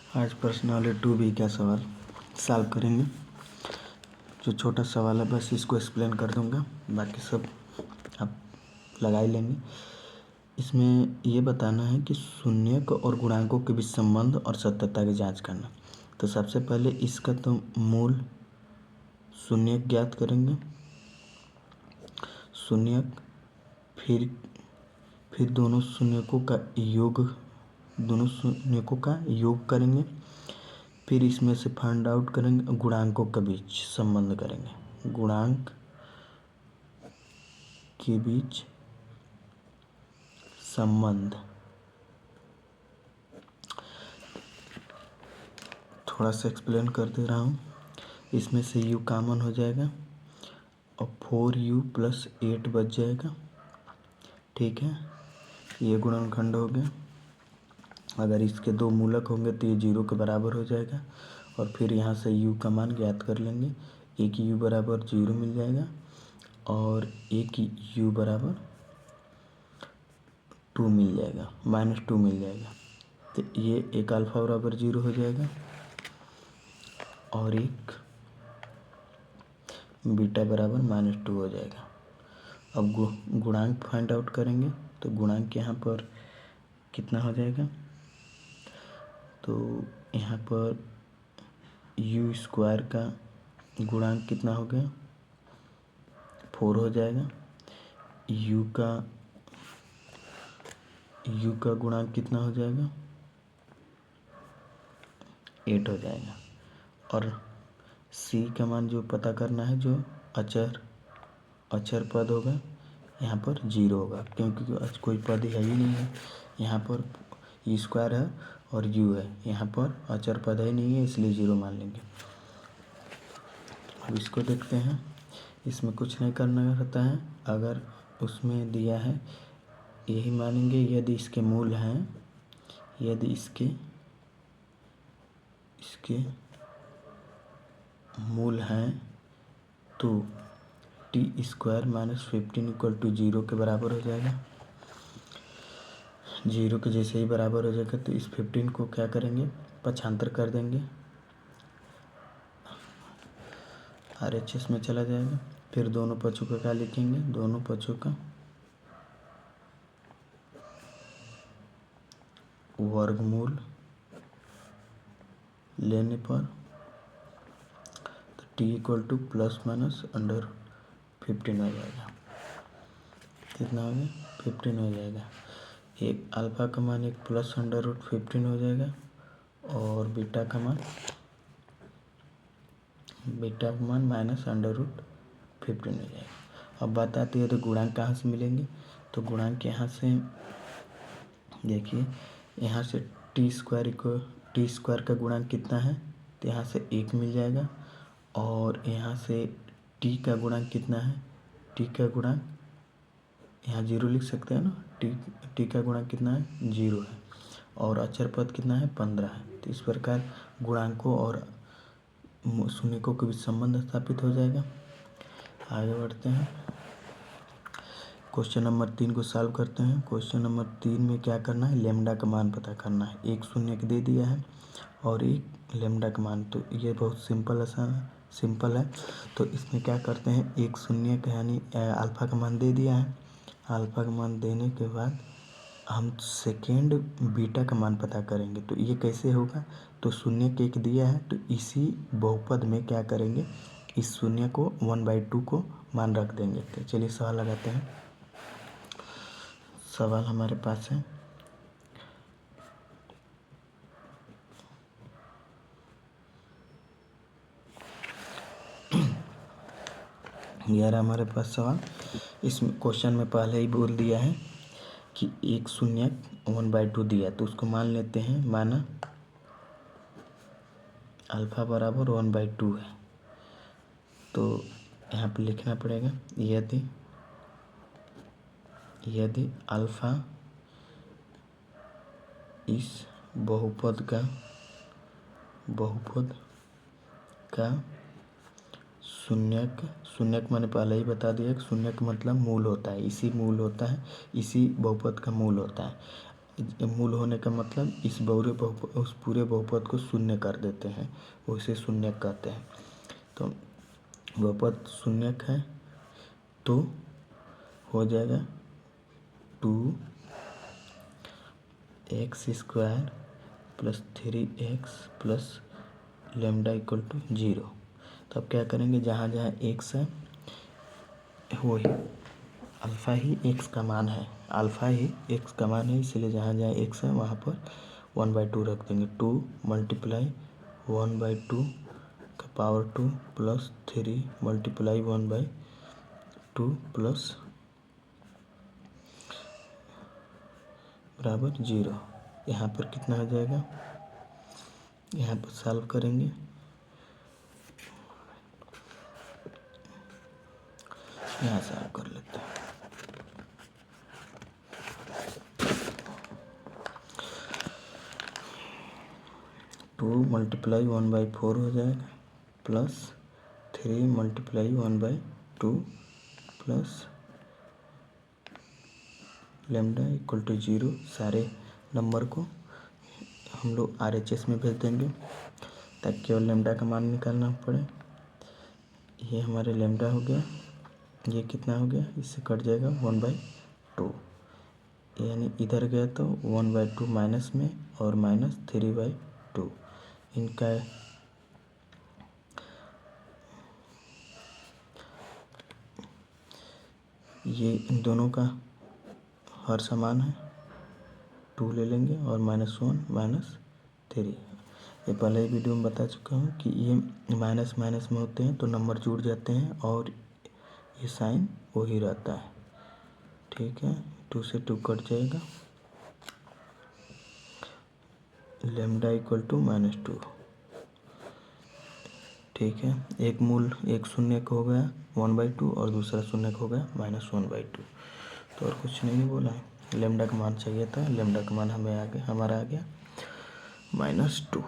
आज प्रश्नावली 2B का सवाल सॉल्व करेंगे। जो छोटा सवाल है बस इसको एक्सप्लेन कर दूंगा, बाकी सब आप लगा ही लेंगे। इसमें ये बताना है कि शून्यक और गुणांकों के बीच संबंध और सत्यता की जांच करना। तो सबसे पहले इसका तो मूल शून्यक ज्ञात करेंगे, शून्यक, फिर दोनों शून्यकों का योग करेंगे। फिर इसमें से फाइंड आउट करेंगे गुणांकों के बीच संबंध करेंगे, गुणांक के बीच संबंध। थोड़ा सा एक्सप्लेन कर दे रहा हूँ। इसमें से u कॉमन हो जाएगा और 4u + 8 बच जाएगा। ठीक है, ये गुणनखंड हो गया। अगर इसके दो मूलक होंगे तो ये 0 के बराबर हो जाएगा। और फिर यहाँ से u का मान ज्ञात कर लेंगे। एक u बराबर 0 मिल जाएगा और एक u बराबर 2 मिल जाएगा, -2 मिल जाएगा। तो ये एक अल्फ़ा बराबर 0 हो जाएगा और एक बीटा बराबर -2 हो जाएगा। अब गुणांक फाइंड आउट करेंगे तो गुणांक यहाँ पर कितना हो जाएगा, तो यहाँ पर u² का गुणांक कितना हो गया, 4 हो जाएगा। u का गुणांक कितना हो जाएगा, 8 हो जाएगा। और c का मान जो पता करना है, जो अचर पद होगा, यहाँ पर 0 होगा, क्योंकि आज कोई पद है ही नहीं है। यहाँ पर u² है और u है, यहाँ पर अचर पद ही नहीं है, इसलिए 0 मान लेंगे। अब इसको देखते हैं। इसमें कुछ नहीं करना रहता है, अगर उसमें दिया है यही मानेंगे। यदि इसके मूल हैं, यदि इसके मूल हैं तो t² - 15 = 0 के बराबर हो जाएगा। 0 के जैसे ही बराबर हो जाएगा तो इस 15 को क्या करेंगे, पक्षांतर कर देंगे, RHS में चला जाएगा। फिर दोनों पक्षों का क्या लिखेंगे, दोनों पक्षों का वर्गमूल लेने पर तो t = ±√15 हो जाएगा। कितना हो गया, 15 हो जाएगा। एक अल्फ़ा का मान एक +√15 हो जाएगा और बीटा का मान -√15 हो जाएगा। अब बताते हैं तो गुणांक कहाँ से मिलेंगे, तो गुणांक यहाँ से देखिए, यहाँ से t² का गुणांक कितना है, तो यहाँ से 1 मिल जाएगा। और यहाँ से t का गुणांक कितना है, t का गुणांक यहाँ 0 लिख सकते हैं ना, t का गुणांक कितना है, 0 है। और अचर पद कितना है, 15 है। तो इस प्रकार गुणांकों और शून्यकों के बीच संबंध स्थापित हो जाएगा। आगे बढ़ते हैं, क्वेश्चन नंबर 3 को सॉल्व करते हैं। क्वेश्चन नंबर 3 में क्या करना है, लैम्डा का मान पता करना है। एक शून्यक दे दिया है और एक लैम्डा का मान, तो ये बहुत सिंपल है। तो इसमें क्या करते हैं, एक शून्यक यानी अल्फ़ा का मान दे दिया है। अल्फ़ा का मान देने के बाद हम सेकेंड बीटा का मान पता करेंगे। तो ये कैसे होगा, तो शून्यक एक दिया है तो इसी बहुपद में क्या करेंगे, इस शून्य को 1/2 को मान रख देंगे। तो चलिए सवाल लगाते हैं। सवाल हमारे पास है, यार हमारे पास सवाल, इस क्वेश्चन में पहले ही बोल दिया है कि एक शून्यक 1/2 दिया, तो उसको मान लेते हैं, माना अल्फ़ा बराबर 1/2 है। तो यहाँ पे लिखना पड़ेगा, यदि अल्फ़ा इस बहुपद का शून्यक मैंने पहले ही बता दिया कि शून्यक मतलब मूल होता है, इसी बहुपद का मूल होता है। मूल होने का मतलब इस उस पूरे बहुपद को शून्य कर देते हैं, उसे शून्यक कहते हैं। तो बहुपद शून्यक है तो हो जाएगा 2x² plus 3x plus lambda equal to 0। तो अब क्या करेंगे, जहाँ जहाँ x है वही अल्फ़ा ही x का मान है, अल्फ़ा ही x का मान है, इसलिए जहाँ जहाँ x है वहाँ पर 1/2 रख देंगे। 2 मल्टीप्लाई 1/2 का पावर 2 प्लस 3 मल्टीप्लाई 1/2 प्लस बराबर 0। यहाँ पर कितना हो जाएगा, यहाँ पर सॉल्व करेंगे, यहाँ सॉल्व कर लेते हैं। 2 मल्टीप्लाई 1/4 हो जाएगा plus 3 multiply 1/2 plus lambda equal to 0। सारे नंबर को हम लोग RHS में भेज देंगे ताकि केवल लेमडा का मान निकालना पड़े। ये हमारे लेमडा हो गया, ये कितना हो गया, इससे कट जाएगा 1/2, यानी इधर गया तो 1/2 माइनस में और माइनस 3/2। इनका ये इन दोनों का हर समान है, 2 ले लेंगे और -1 -3। ये पहले ही वीडियो में बता चुका हूँ कि ये माइनस माइनस में होते हैं तो नंबर जुड़ जाते हैं और ये साइन वही रहता है। ठीक है, 2 से 2 कट जाएगा, लेमडा इक्वल टू -2। ठीक है, एक मूल एक शून्य का हो गया 1/2 और दूसरा शून्य का हो गया -1/2। तो और कुछ नहीं बोला है, लेमडा का मान चाहिए था, लेमडा का मान हमारा आ गया -2।